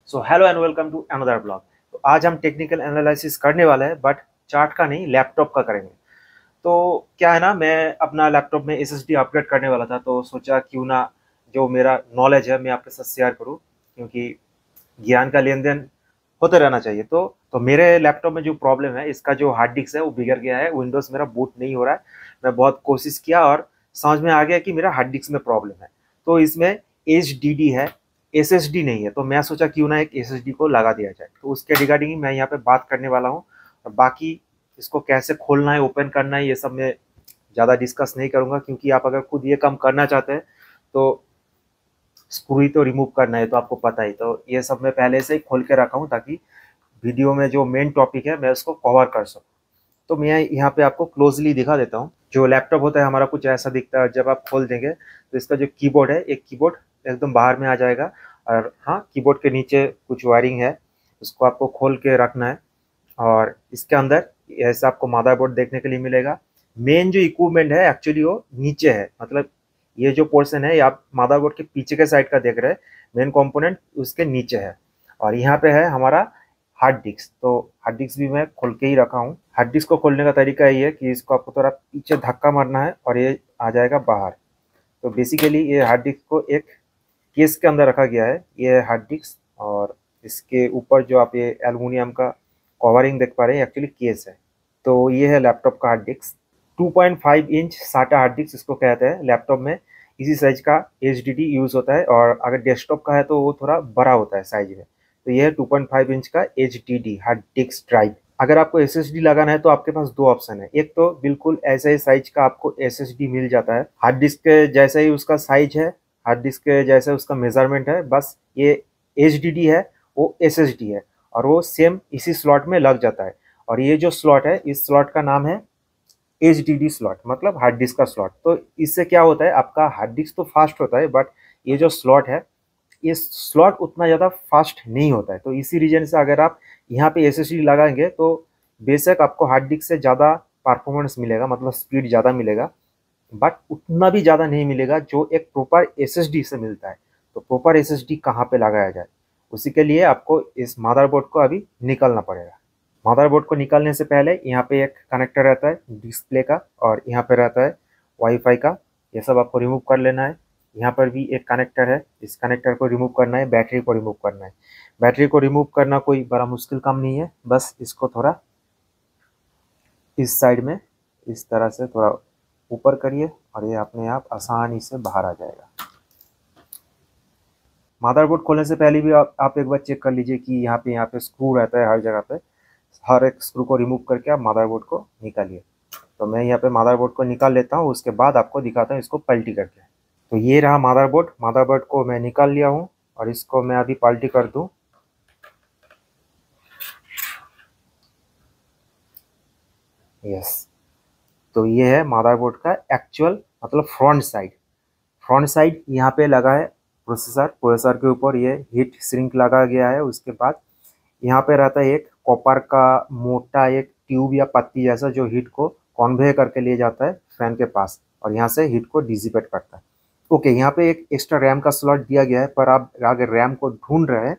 So hello and welcome to another blog. तो आज हम टेक्निकल एनालिसिस करने वाले हैं, बट चार्ट का नहीं, लैपटॉप का करेंगे। तो क्या है ना, मैं अपना लैपटॉप में एसएसडी अपग्रेड करने वाला था, तो सोचा क्यों ना जो मेरा नॉलेज है मैं आपके साथ शेयर करूं, क्योंकि ज्ञान का लेन देन होते रहना चाहिए। तो मेरे लैपटॉप में जो प्रॉब्लम है, इसका जो हार्ड डिस्क है वो बिगड़ गया है। विंडोज़ मेरा बूट नहीं हो रहा है। मैं बहुत कोशिश किया और समझ में आ गया कि मेरा हार्ड डिस्क में प्रॉब्लम है। तो इसमें एचडीडी है, एसएसडी नहीं है। तो मैं सोचा क्यों ना एक एसएसडी को लगा दिया जाए। तो उसके रिगार्डिंग ही मैं यहाँ पे बात करने वाला हूँ। और बाकी इसको कैसे खोलना है, ओपन करना है, ये सब मैं ज़्यादा डिस्कस नहीं करूँगा, क्योंकि आप अगर खुद ये काम करना चाहते हैं तो स्क्रू ही तो रिमूव करना है, तो आपको पता ही। तो ये सब मैं पहले से ही खोल के रखा हूँ, ताकि वीडियो में जो मेन टॉपिक है मैं उसको कवर कर सकूँ। तो मैं यहाँ पे आपको क्लोजली दिखा देता हूँ। जो लैपटॉप होता है हमारा कुछ ऐसा दिखता है। जब आप खोल देंगे तो इसका जो कीबोर्ड है, एक कीबोर्ड एकदम बाहर में आ जाएगा। और हाँ, कीबोर्ड के नीचे कुछ वायरिंग है, उसको आपको खोल के रखना है। और इसके अंदर ऐसा आपको मदरबोर्ड देखने के लिए मिलेगा। मेन जो इक्विपमेंट है एक्चुअली वो नीचे है, मतलब ये जो पोर्शन है ये आप मदरबोर्ड के पीछे के साइड का देख रहे हैं। मेन कंपोनेंट उसके नीचे है। और यहाँ पे है हमारा हार्ड डिस्क। तो हार्ड डिस्क भी मैं खोल के ही रखा हूँ। हार्ड डिस्क को खोलने का तरीका ये है कि इसको आपको थोड़ा पीछे धक्का मारना है और ये आ जाएगा बाहर। तो बेसिकली ये हार्ड डिस्क को एक केस के अंदर रखा गया है। ये हार्ड डिस्क, और इसके ऊपर जो आप ये एल्युमिनियम का कवरिंग देख पा रहे हैं एक्चुअली केस है। तो ये है लैपटॉप का हार्ड डिस्क। 2.5 इंच साटा हार्ड डिस्क इसको कहते हैं। लैपटॉप में इसी साइज का एचडीडी यूज होता है, और अगर डेस्कटॉप का है तो वो थोड़ा बड़ा होता है साइज में। तो ये है 2.5 इंच का एचडीडी हार्ड डिस्क ड्राइव। अगर आपको एसएसडी लगाना है तो आपके पास दो ऑप्शन है। एक तो बिल्कुल ऐसे ही साइज का आपको एसएसडी मिल जाता है, हार्ड डिस्क के जैसे ही उसका साइज है, हार्ड डिस्क के जैसे उसका मेजरमेंट है, बस ये एचडीडी है वो एसएसडी है, और वो सेम इसी स्लॉट में लग जाता है। और ये जो स्लॉट है, इस स्लॉट का नाम है एचडीडी स्लॉट, मतलब हार्ड डिस्क का स्लॉट। तो इससे क्या होता है, आपका हार्ड डिस्क तो फास्ट होता है, बट ये जो स्लॉट है, ये स्लॉट उतना ज़्यादा फास्ट नहीं होता है। तो इसी रीजन से अगर आप यहाँ पे एसएसडी लगाएंगे तो बेशक आपको हार्ड डिस्क से ज़्यादा परफॉर्मेंस मिलेगा, मतलब स्पीड ज़्यादा मिलेगा, बट उतना भी ज़्यादा नहीं मिलेगा जो एक प्रॉपर एसएसडी से मिलता है। तो प्रॉपर एसएसडी कहाँ पे लगाया जाए, उसी के लिए आपको इस मदरबोर्ड को अभी निकालना पड़ेगा। मदरबोर्ड को निकालने से पहले यहाँ पे एक कनेक्टर रहता है डिस्प्ले का, और यहाँ पे रहता है वाईफाई का। ये सब आपको रिमूव कर लेना है। यहाँ पर भी एक कनेक्टर है, इस कनेक्टर को रिमूव करना है। बैटरी को रिमूव करना है। बैटरी को रिमूव करना कोई बड़ा मुश्किल काम नहीं है, बस इसको थोड़ा इस साइड में इस तरह से थोड़ा ऊपर करिए, और ये अपने आप आसानी से बाहर आ जाएगा। मदरबोर्ड खोलने से पहले भी आप एक बार चेक कर लीजिए कि यहाँ पे स्क्रू रहता है हर जगह पे। हर एक स्क्रू को रिमूव करके आप मदरबोर्ड को निकालिए। तो मैं यहाँ पे मदरबोर्ड को निकाल लेता हूँ, उसके बाद आपको दिखाता हूँ इसको पलटी करके। तो ये रहा मदरबोर्ड। मदरबोर्ड को मैं निकाल लिया हूँ, और इसको मैं अभी पलटी कर दूँ। यस, तो ये है मदरबोर्ड का एक्चुअल, मतलब फ्रंट साइड। फ्रंट साइड यहाँ पे लगा है प्रोसेसर के ऊपर ये हीट सिंक लगा गया है। उसके बाद यहाँ पे रहता है एक कॉपर का मोटा एक ट्यूब या पत्ती जैसा, जो हीट को कन्वे करके ले जाता है फैन के पास, और यहाँ से हीट को डिसिपेट करता है। ओके, यहाँ पे एक एक्स्ट्रा रैम का स्लॉट दिया गया है, पर आप अगर रैम को ढूंढ रहे हैं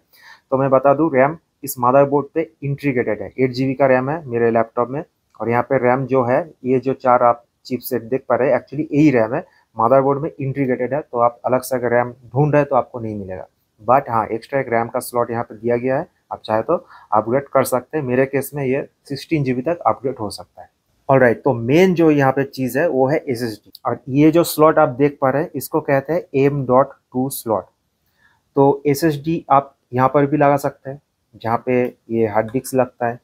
तो मैं बता दूं, रैम इस मदरबोर्ड पे इंटीग्रेटेड है। 8 GB का रैम है मेरे लैपटॉप में। और यहाँ पे रैम जो है, ये जो चार आप चिपसेट देख पा रहे हैं, एक्चुअली यही रैम है, मदरबोर्ड में इंटीग्रेटेड है। तो आप अलग से अगर रैम ढूंढ रहे हैं तो आपको नहीं मिलेगा, बट हाँ, एक्स्ट्रा एक रैम का स्लॉट यहाँ पे दिया गया है। आप चाहे तो अपग्रेड कर सकते हैं। मेरे केस में ये 16 GB तक अपग्रेड हो सकता है। ऑलराइट, तो मेन जो यहाँ पे चीज़ है वो है एसएसडी। और ये जो स्लॉट आप देख पा रहे हैं, इसको कहते हैं M.2 स्लॉट। तो एसएसडी आप यहाँ पर भी लगा सकते हैं, जहाँ पे ये हार्ड डिस्क लगता है।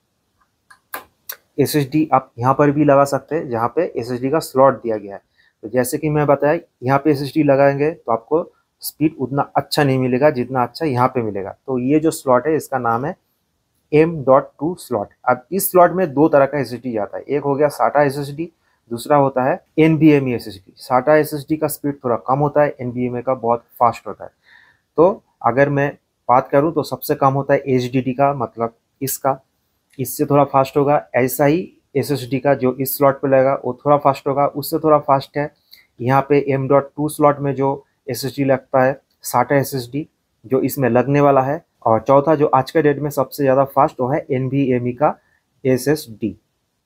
एसएसडी आप यहाँ पर भी लगा सकते हैं, जहाँ पे एसएसडी का स्लॉट दिया गया है। तो जैसे कि मैं बताया, यहाँ पे एसएसडी लगाएंगे तो आपको स्पीड उतना अच्छा नहीं मिलेगा जितना अच्छा यहाँ पे मिलेगा। तो ये जो स्लॉट है इसका नाम है M.2 स्लॉट। अब इस स्लॉट में दो तरह का एसएसडी आता है। एक हो गया साटा एसएसडी, दूसरा होता है NVMe एसएसडी। साटा एसएसडी का स्पीड थोड़ा कम होता है, NVMe का बहुत फास्ट होता है। तो अगर मैं बात करूं तो सबसे कम होता है एचडीडी का, मतलब इसका, इससे थोड़ा फास्ट होगा। ऐसा ही एसएसडी का जो इस स्लॉट पे लगेगा वो थोड़ा फास्ट होगा, उससे थोड़ा फास्ट है। यहाँ पे M.2 स्लॉट में जो एसएसडी लगता है, साटा एसएसडी, जो इसमें लगने वाला है, और चौथा जो आज के डेट में सबसे ज़्यादा फास्ट वो है NVMe का SSD।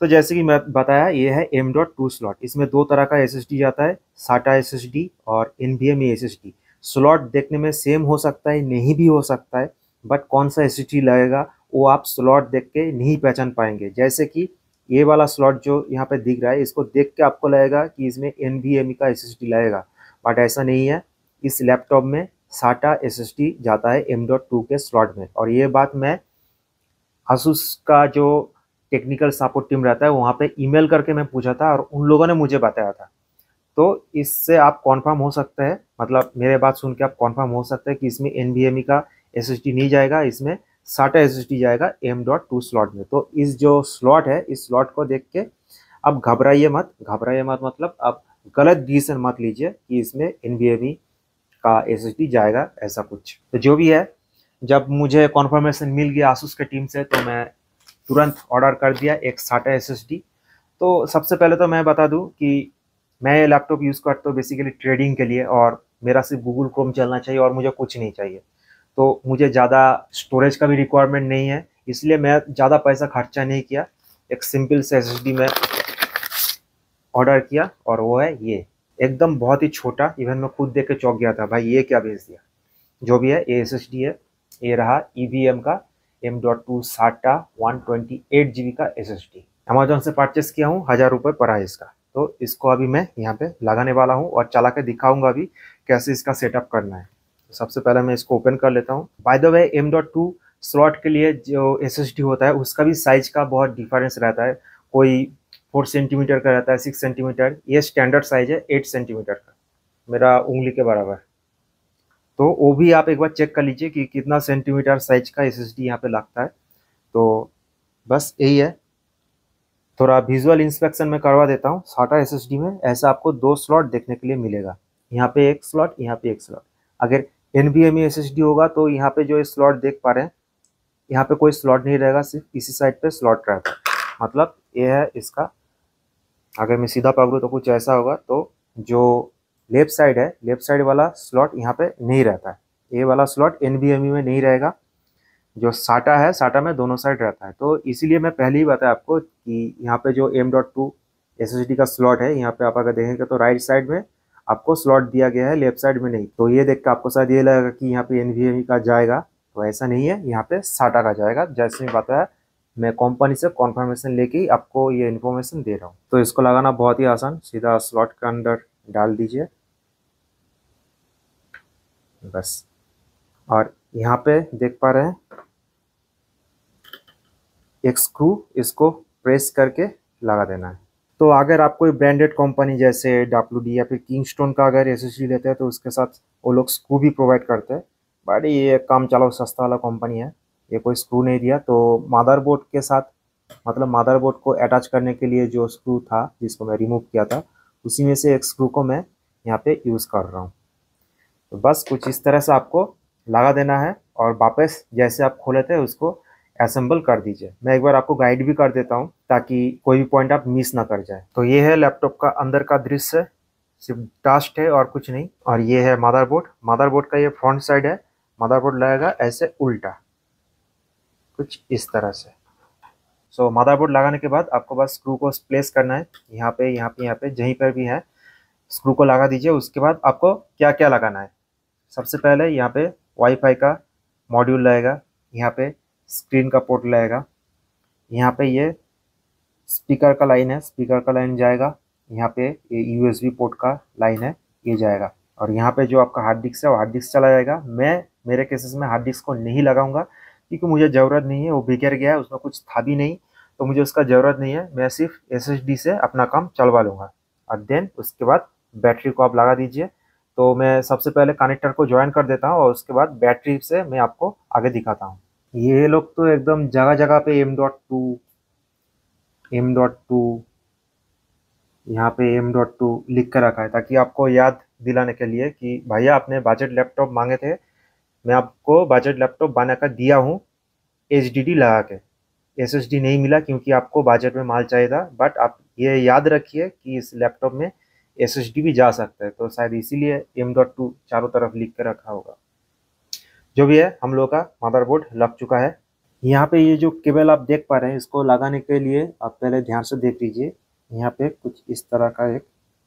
तो जैसे कि मैं बताया ये है M.2 स्लॉट, इसमें दो तरह का SSD जाता है, SATA SSD और NVMe SSD। स्लॉट देखने में सेम हो सकता है, नहीं भी हो सकता है, बट कौन सा SSD लगेगा वो आप स्लॉट देख के नहीं पहचान पाएंगे। जैसे कि ये वाला स्लॉट जो यहाँ पे दिख रहा है इसको देख के आपको लगेगा कि इसमें NVMe का SSD लगेगा, बट ऐसा नहीं है। इस लैपटॉप में SATA SSD जाता है M.2 के स्लॉट में। और ये बात मैं asus का जो टेक्निकल सपोर्ट टीम रहता है वहाँ पे ईमेल करके मैं पूछा था और उन लोगों ने मुझे बताया था। तो इससे आप कॉन्फर्म हो सकते हैं, मतलब मेरे बात सुन के आप कॉन्फर्म हो सकते हैं कि इसमें NVMe का SSD नहीं जाएगा, इसमें SATA SSD जाएगा M.2 स्लॉट में। तो इस जो स्लॉट है इस स्लॉट को देख के अब घबराइए मत, मतलब आप गलत डिसीजन मत लीजिए कि इसमें NVMe का SSD जाएगा, ऐसा कुछ। तो जो भी है, जब मुझे कॉन्फर्मेशन मिल गया asus के टीम से तो मैं तुरंत ऑर्डर कर दिया एक SATA SSD। तो सबसे पहले तो मैं बता दूं कि मैं ये लैपटॉप यूज़ करता हूँ बेसिकली ट्रेडिंग के लिए, और मेरा सिर्फ गूगल क्रोम चलना चाहिए और मुझे कुछ नहीं चाहिए। तो मुझे ज़्यादा स्टोरेज का भी रिक्वायरमेंट नहीं है, इसलिए मैं ज़्यादा पैसा खर्चा नहीं किया। एक सिंपल से SSD में ऑर्डर किया और वो है ये, एकदम बहुत ही छोटा, इवन मैं खुद देख के चौंक गया था, भाई ये क्या भेज दिया। जो भी है ये SSD है, ये रहा EVM का M.2 SATA 128 GB का SSD। अमेजोन से परचेस किया हूँ, 1000 रुपये प्राइस का। तो इसको अभी मैं यहाँ पे लगाने वाला हूँ और चला के दिखाऊंगा अभी कैसे इसका सेटअप करना है। तो सबसे पहले मैं इसको ओपन कर लेता हूँ। By the way M.2 slot के लिए जो SSD होता है उसका भी साइज का बहुत डिफरेंस रहता है। कोई 4 सेंटीमीटर का रहता है, 6 सेंटीमीटर, ये स्टैंडर्ड साइज है 8 सेंटीमीटर का, मेरा उंगली के बराबर। तो वो भी आप एक बार चेक कर लीजिए कि कितना सेंटीमीटर साइज का SSD यहाँ पे लगता है। तो बस यही है, थोड़ा विजुअल इंस्पेक्शन में करवा देता हूँ। SATA SSD में ऐसा आपको दो स्लॉट देखने के लिए मिलेगा, यहाँ पे एक स्लॉट, यहाँ पे एक स्लॉट। अगर NVMe SSD होगा तो यहाँ पे जो स्लॉट देख पा रहे हैं यहाँ पे कोई स्लॉट नहीं रहेगा, सिर्फ इसी साइड पे स्लॉट रहता है। मतलब ये है इसका, अगर मैं सीधा पकड़ूँ तो कुछ ऐसा होगा। तो जो लेफ्ट साइड है, लेफ्ट साइड वाला स्लॉट यहाँ पे नहीं रहता है, ये वाला स्लॉट NVMe में नहीं रहेगा। जो SATA है, SATA में दोनों साइड रहता है। तो इसीलिए मैं पहले ही बताया आपको कि यहाँ पे जो M.2 SSD का स्लॉट है, यहाँ पे आप अगर देखेंगे तो राइट साइड में आपको स्लॉट दिया गया है, लेफ्ट साइड में नहीं। तो ये देख के आपको शायद ये लगेगा कि यहाँ पे NVMe का जाएगा, तो ऐसा नहीं है, यहाँ पे SATA का जाएगा। जैसे मैं बताया, मैं कंपनी से कॉन्फर्मेशन लेके ही आपको ये इन्फॉर्मेशन दे रहा हूँ। तो इसको लगाना बहुत ही आसान, सीधा स्लॉट के अंदर डाल दीजिए बस। और यहाँ पे देख पा रहे हैं एक स्क्रू, इसको प्रेस करके लगा देना है। तो अगर आप कोई ब्रांडेड कंपनी जैसे WD या फिर किंगस्टोन का अगर SSD लेते हैं तो उसके साथ वो लोग स्क्रू भी प्रोवाइड करते हैं, बट ये काम चलाओ सस्ता वाला कंपनी है, ये कोई स्क्रू नहीं दिया। तो मदरबोर्ड के साथ, मतलब मदरबोर्ड को अटैच करने के लिए जो स्क्रू था जिसको मैं रिमूव किया था, उसी में से एक स्क्रू को मैं यहाँ पे यूज़ कर रहा हूँ। तो बस कुछ इस तरह से आपको लगा देना है और वापस जैसे आप खोले थे उसको असेंबल कर दीजिए। मैं एक बार आपको गाइड भी कर देता हूँ ताकि कोई भी पॉइंट आप मिस ना कर जाए। तो ये है लैपटॉप का अंदर का दृश्य, सिर्फ डस्ट है और कुछ नहीं। और ये है मदरबोर्ड, मदरबोर्ड का ये फ्रंट साइड है। मदरबोर्ड लगेगा ऐसे उल्टा, कुछ इस तरह से। सो मदरबोर्ड लगाने के बाद आपको बस स्क्रू को प्लेस करना है, यहाँ पे यहाँ पे यहाँ पे जहीं पर भी है स्क्रू को लगा दीजिए। उसके बाद आपको क्या क्या लगाना है, सबसे पहले यहाँ पे वाईफाई का मॉड्यूल लगेगा, यहाँ पे स्क्रीन का पोर्ट लगेगा, यहाँ पे ये स्पीकर का लाइन है, स्पीकर का लाइन जाएगा, यहाँ पे ये USB पोर्ट का लाइन है, ये जाएगा। और यहाँ पे जो आपका हार्ड डिस्क है वो हार्ड डिस्क चला जाएगा। मैं मेरे केसेस में हार्ड डिस्क को नहीं लगाऊंगा क्योंकि मुझे ज़रूरत नहीं है, वो बिगड़ गया है, उसमें कुछ था भी नहीं, तो मुझे उसका ज़रूरत नहीं है। मैं सिर्फ SSD से अपना काम चलवा लूँगा। और देन उसके बाद बैटरी को आप लगा दीजिए। तो मैं सबसे पहले कनेक्टर को ज्वाइन कर देता हूँ और उसके बाद बैटरी से मैं आपको आगे दिखाता हूँ। ये लोग तो एकदम जगह जगह पे M.2 यहाँ पे M.2 लिख कर रखा है ताकि आपको याद दिलाने के लिए कि भैया आपने बजट लैपटॉप मांगे थे, मैं आपको बजट लैपटॉप बना कर दिया हूँ HDD लगा के। SSD नहीं मिला क्योंकि आपको बजट में माल चाहिए था, बट आप ये याद रखिए कि इस लैपटॉप में SSD भी जा सकता है, तो शायद इसीलिए M.2 चारों तरफ लिख कर रखा होगा। जो भी है, हम लोग का मदरबोर्ड लग चुका है। यहाँ पे ये जो केबल आप देख पा रहे हैं, इसको लगाने के लिए आप पहले ध्यान से देख लीजिए। यहाँ पे कुछ इस तरह का एक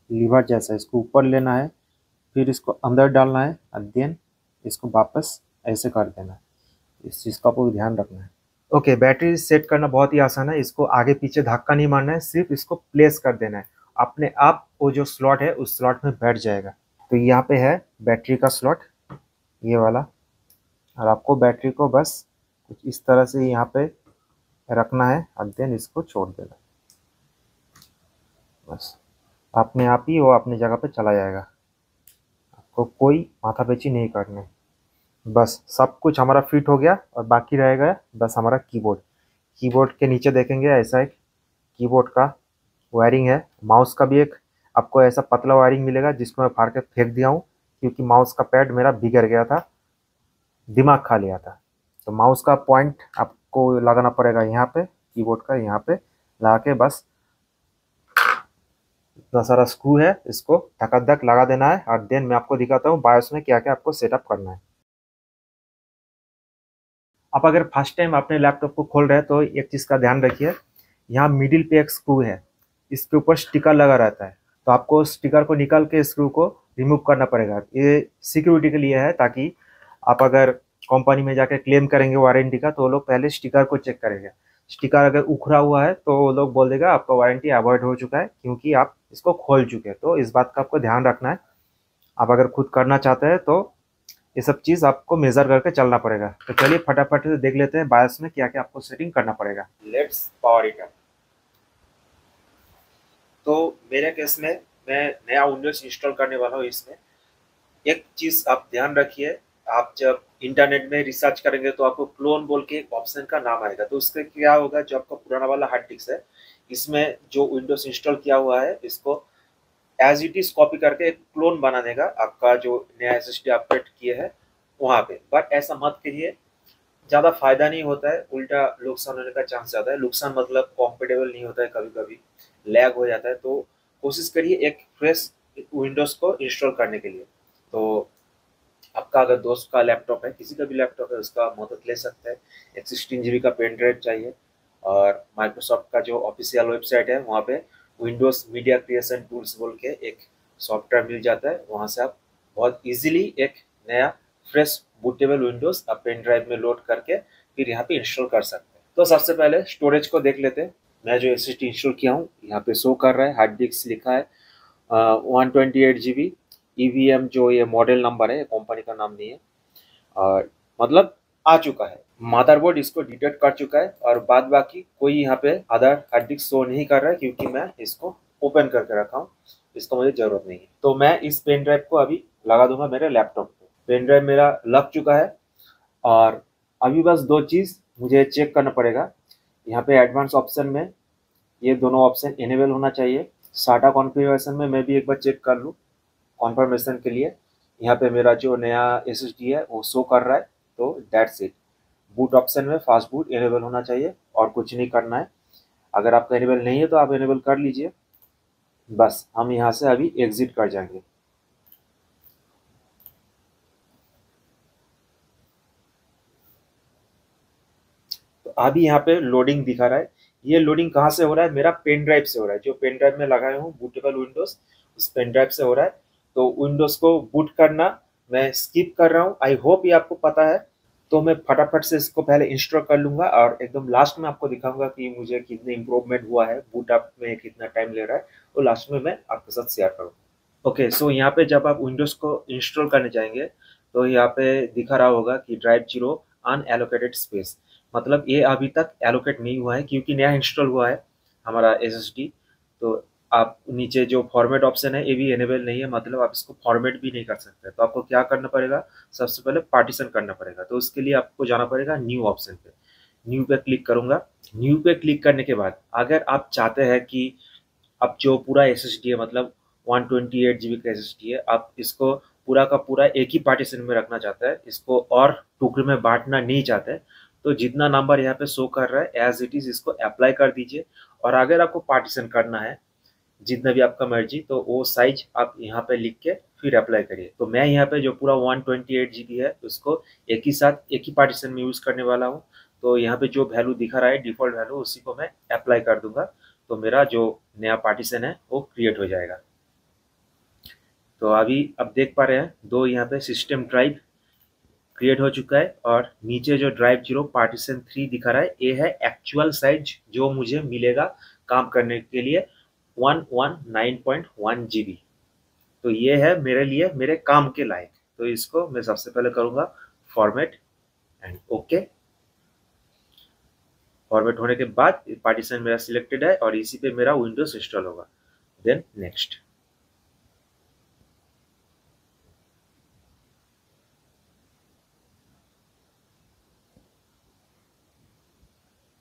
लीवर जैसा है, इसको ऊपर लेना है, फिर इसको अंदर डालना है और देन इसको वापस ऐसे कर देना है। इस चीज़ का आपको ध्यान रखना है। ओके, बैटरी सेट करना बहुत ही आसान है। इसको आगे पीछे धक्का नहीं मारना है, सिर्फ इसको प्लेस कर देना है। अपने आप वो जो स्लॉट है उस स्लॉट में बैठ जाएगा। तो यहाँ पे है बैटरी का स्लॉट, ये वाला, और आपको बैटरी को बस कुछ इस तरह से यहाँ पे रखना है और देन इसको छोड़ देना। बस अपने आप ही वो अपनी जगह पे चला जाएगा, आपको कोई माथापेची नहीं करनी। बस सब कुछ हमारा फिट हो गया और बाकी रहेगा बस हमारा कीबोर्ड। कीबोर्ड के नीचे देखेंगे ऐसा एक कीबोर्ड का वायरिंग है। माउस का भी एक आपको ऐसा पतला वायरिंग मिलेगा जिसको मैं फाड़ के फेंक दिया हूँ, क्योंकि माउस का पैड मेरा बिगड़ गया था, दिमाग खा लिया था। तो माउस का पॉइंट आपको लगाना पड़ेगा यहाँ पे, कीबोर्ड का यहाँ पे लगा के बस इतना सारा स्क्रू है, इसको धक लगा देना है। और देन मैं आपको दिखाता हूँ बायोस में क्या क्या आपको सेटअप करना है। आप अगर फर्स्ट टाइम अपने लैपटॉप को खोल रहे हैं तो एक चीज़ का ध्यान रखिए, यहाँ मिडिल पे एक स्क्रू है, इसके ऊपर स्टिकर लगा रहता है। तो आपको स्टिकर को निकाल के स्क्रू को रिमूव करना पड़ेगा। ये सिक्योरिटी के लिए है, ताकि आप अगर कंपनी में जाकर क्लेम करेंगे वारंटी का तो वो लोग पहले स्टिकर को चेक करेंगे। स्टिकर अगर उखड़ा हुआ है तो वो लोग बोल देगा आपका वारंटी अवॉइड हो चुका है, क्योंकि आप इसको खोल चुके हैं। तो इस बात का आपको ध्यान रखना है। आप अगर खुद करना चाहते हैं तो ये सब चीज़ आपको मेजर करके चलना पड़ेगा। तो चलिए फटाफट से देख लेते हैं बायोस में क्या क्या आपको सेटिंग करना पड़ेगा। Let's power it up. तो मेरे केस में मैं नया विंडोज इंस्टॉल करने वाला हूँ। इसमें एक चीज़ आप ध्यान रखिए, आप जब इंटरनेट में रिसर्च करेंगे तो आपको क्लोन बोल के एक ऑप्शन का नाम आएगा। तो उससे क्या होगा, जो आपका पुराना वाला हार्ड डिस्क है, इसमें जो विंडोज इंस्टॉल किया हुआ है इसको एज इट इज कॉपी करके एक क्लोन बना देगा आपका जो नया एसएसडी अपडेट किए है वहाँ पे। बट ऐसा मत करिए, ज़्यादा फायदा नहीं होता है, उल्टा नुकसान होने का चांस ज़्यादा है। नुकसान मतलब कंपेटेबल नहीं होता है, कभी कभी लैग हो जाता है। तो कोशिश करिए एक फ्रेश विंडोज़ को इंस्टॉल करने के लिए। तो आपका अगर दोस्त का लैपटॉप है, किसी का भी लैपटॉप है, उसका मदद ले सकते हैं। एक 16 GB का पेन ड्राइव चाहिए, और माइक्रोसॉफ्ट का जो ऑफिशियल वेबसाइट है वहाँ पे विंडोज़ मीडिया क्रिएशन टूल्स बोल के एक सॉफ्टवेयर मिल जाता है। वहाँ से आप बहुत इजीली एक नया फ्रेश बूटेबल विंडोज़ आप पेन ड्राइव में लोड करके फिर यहाँ पे इंस्टॉल कर सकते हैं। तो सबसे पहले स्टोरेज को देख लेते हैं। मैं जो एसएसडी इंस्टॉल किया हूँ यहाँ पे शो कर रहा है, हार्ड डिस्क लिखा है 128 GB। EVM जो ये मॉडल नंबर है, कंपनी का नाम नहीं है, और मतलब आ चुका है। मदरबोर्ड इसको डिटेक्ट कर चुका है, और बाद बाकी कोई यहाँ पे अदर हार्ड डिस्क शो नहीं कर रहा है, क्योंकि मैं इसको ओपन करके रखा हूँ, इसको मुझे जरूरत नहीं है। तो मैं इस पेन ड्राइव को अभी लगा दूंगा मेरे लैपटॉप पे। पेन ड्राइव मेरा लग चुका है, और अभी बस दो चीज़ मुझे चेक करना पड़ेगा। यहाँ पे एडवांस ऑप्शन में ये दोनों ऑप्शन इनेबल होना चाहिए। साटा कॉन्फ़िगरेशन में मैं भी एक बार चेक कर लूँ कॉन्फर्मेशन के लिए। यहाँ पे मेरा जो नया एसएसडी है वो शो कर रहा है, तो दैट्स इट। बूट ऑप्शन में फास्ट बूट इनेबल होना चाहिए, और कुछ नहीं करना है। अगर आपका इनेबल नहीं है तो आप इनेबल कर लीजिए। बस हम यहाँ से अभी एग्जिट कर जाएंगे। तो अभी यहाँ पे लोडिंग दिखा रहा है। ये लोडिंग कहाँ से हो रहा है, मेरा पेन ड्राइव से हो रहा है। जो पेन ड्राइव में लगाया हूँ बूटेबल विंडोज, उस पेन ड्राइव से हो रहा है। तो विंडोज को बूट करना मैं स्किप कर रहा हूँ। आई होप ये आपको पता है। तो मैं फटाफट से इसको पहले इंस्टॉल कर लूंगा, और एकदम लास्ट में आपको दिखाऊंगा कि मुझे कितने इम्प्रूवमेंट हुआ है, बूट अप में कितना टाइम ले रहा है, तो लास्ट में मैं आपके साथ शेयर करूँगा। ओके, सो यहाँ पे जब आप विंडोज को इंस्टॉल करने जाएंगे तो यहाँ पे दिखा रहा होगा कि ड्राइव 0 अनएलोकेटेड स्पेस, मतलब ये अभी तक एलोकेट नहीं हुआ है, क्योंकि नया इंस्टॉल हुआ है हमारा एसएसडी। तो आप नीचे जो फॉर्मेट ऑप्शन है ये भी एनेबल नहीं है, मतलब आप इसको फॉर्मेट भी नहीं कर सकते। तो आपको क्या करना पड़ेगा, सबसे पहले पार्टीशन करना पड़ेगा। तो उसके लिए आपको जाना पड़ेगा न्यू ऑप्शन पे। न्यू पे क्लिक करूंगा। न्यू पे क्लिक करने के बाद अगर आप चाहते हैं कि अब जो पूरा एसएसडी है, मतलब 128 GB का एसएसडी है, आप इसको पूरा का पूरा एक ही पार्टीशन में रखना चाहते हैं, इसको और टुकड़े में बांटना नहीं चाहते, तो जितना नंबर यहाँ पे शो कर रहा है एज इट इज इसको अप्लाई कर दीजिए। और अगर आपको पार्टीशन करना है जितना भी आपका मर्जी, तो वो साइज आप यहाँ पे लिख के फिर अप्लाई करिए। तो मैं यहाँ पे जो पूरा 128 GB है उसको एक ही साथ एक ही पार्टीशन में यूज़ करने वाला हूँ। तो यहाँ पे जो वैल्यू दिखा रहा है डिफ़ॉल्ट वैल्यू, उसी को मैं अप्लाई कर दूंगा, तो मेरा जो नया पार्टीशन है वो क्रिएट हो जाएगा। तो अभी अब देख पा रहे हैं दो यहाँ पे सिस्टम ड्राइव क्रिएट हो चुका है, और नीचे जो ड्राइव 0 पार्टीशन 3 दिखा रहा है, ये है एक्चुअल साइज जो मुझे मिलेगा काम करने के लिए 119.1 GB। तो ये है मेरे लिए मेरे काम के लायक। तो इसको मैं सबसे पहले करूँगा फॉर्मेट एंड ओके। फॉर्मेट होने के बाद पार्टीशन मेरा सिलेक्टेड है और इसी पे मेरा विंडोज इंस्टॉल होगा। Then next.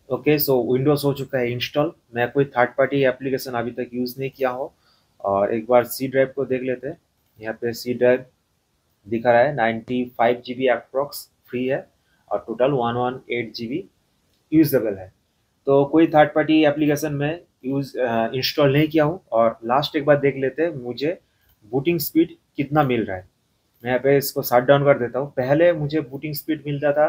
Okay, so Windows हो चुका है इंस्टॉल। मैं कोई थर्ड पार्टी एप्लीकेशन अभी तक यूज़ नहीं किया हो। और एक बार सी ड्राइव को देख लेते हैं। यहाँ पे सी ड्राइव दिखा रहा है 95 GB अप्रॉक्स फ्री है, और टोटल 118 GB यूजेबल है। तो कोई थर्ड पार्टी एप्लीकेशन में इंस्टॉल नहीं किया हूँ। और लास्ट एक बार देख लेते हैं मुझे बूटिंग स्पीड कितना मिल रहा है। मैं यहाँ पे इसको शट डाउन कर देता हूँ। पहले मुझे बूटिंग स्पीड मिलता था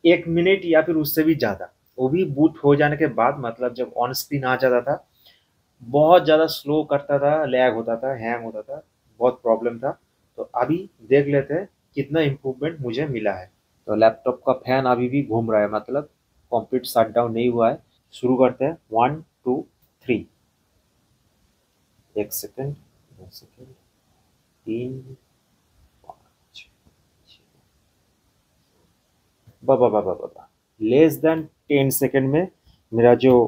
1 मिनट या फिर उससे भी ज़्यादा। वो भी बूट हो जाने के बाद, मतलब जब ऑन स्क्रीन आ जाता था बहुत ज़्यादा स्लो करता था, लैग होता था, हैंग होता था, बहुत प्रॉब्लम था। तो अभी देख लेते हैं कितना इम्प्रूवमेंट मुझे मिला है। तो लैपटॉप का फैन अभी भी घूम रहा है, मतलब कंप्लीट शट डाउन नहीं हुआ है। शुरू करते हैं 1 2 3। एक सेकेंड, 2 सेकेंड, 3 5 बाबा बाबा बाबा, लेस देन 10 सेकेंड में मेरा जो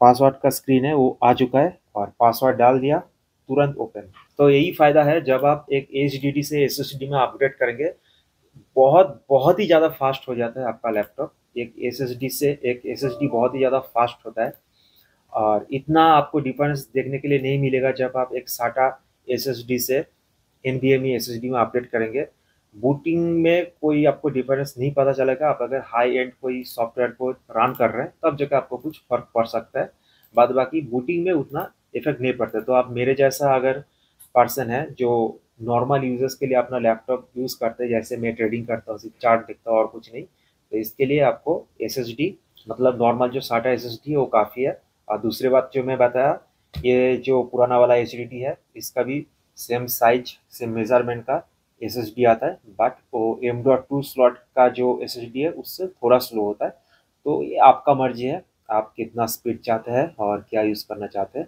पासवर्ड का स्क्रीन है वो आ चुका है, और पासवर्ड डाल दिया, तुरंत ओपन। तो यही फ़ायदा है जब आप एक एचडीडी से एसएसडी में अपग्रेड करेंगे। बहुत बहुत ही ज़्यादा फास्ट हो जाता है आपका लैपटॉप। एक एसएसडी से एक एसएसडी बहुत ही ज़्यादा फास्ट होता है, और इतना आपको डिफरेंस देखने के लिए नहीं मिलेगा जब आप एक साटा एसएसडी से एनवीएमई एसएसडी में अपडेट करेंगे। बूटिंग में कोई आपको डिफरेंस नहीं पता चलेगा। आप अगर हाई एंड कोई सॉफ्टवेयर को रन कर रहे हैं तब जाकर आपको कुछ फर्क पड़ सकता है, बाद बाकी बूटिंग में उतना इफेक्ट नहीं पड़ता। तो आप मेरे जैसा अगर पर्सन है जो नॉर्मल यूजर्स के लिए अपना लैपटॉप यूज़ करते हैं, जैसे मैं ट्रेडिंग करता हूँ, सिर्फ चार्ट देखता हूँ और कुछ नहीं, तो इसके लिए आपको एसएसडी, मतलब नॉर्मल जो साटा एसएसडी है वो काफ़ी है। और दूसरी बात जो मैं बताया, ये जो पुराना वाला एचडीडी है इसका भी सेम साइज सेम मेजरमेंट का एसएसडी आता है, बट वो M.2 स्लॉट का जो एसएसडी है उससे थोड़ा स्लो होता है। तो ये आपका मर्जी है, आप कितना स्पीड चाहते हैं और क्या यूज़ करना चाहते हैं।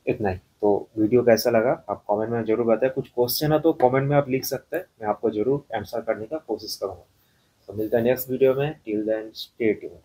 इतना ही। तो वीडियो कैसा लगा आप कमेंट में ज़रूर बताएं। कुछ क्वेश्चन है तो कमेंट में आप लिख सकते हैं, मैं आपको ज़रूर आंसर करने का कोशिश करूँगा। तो मिलता है नेक्स्ट वीडियो में। Till then stay tuned.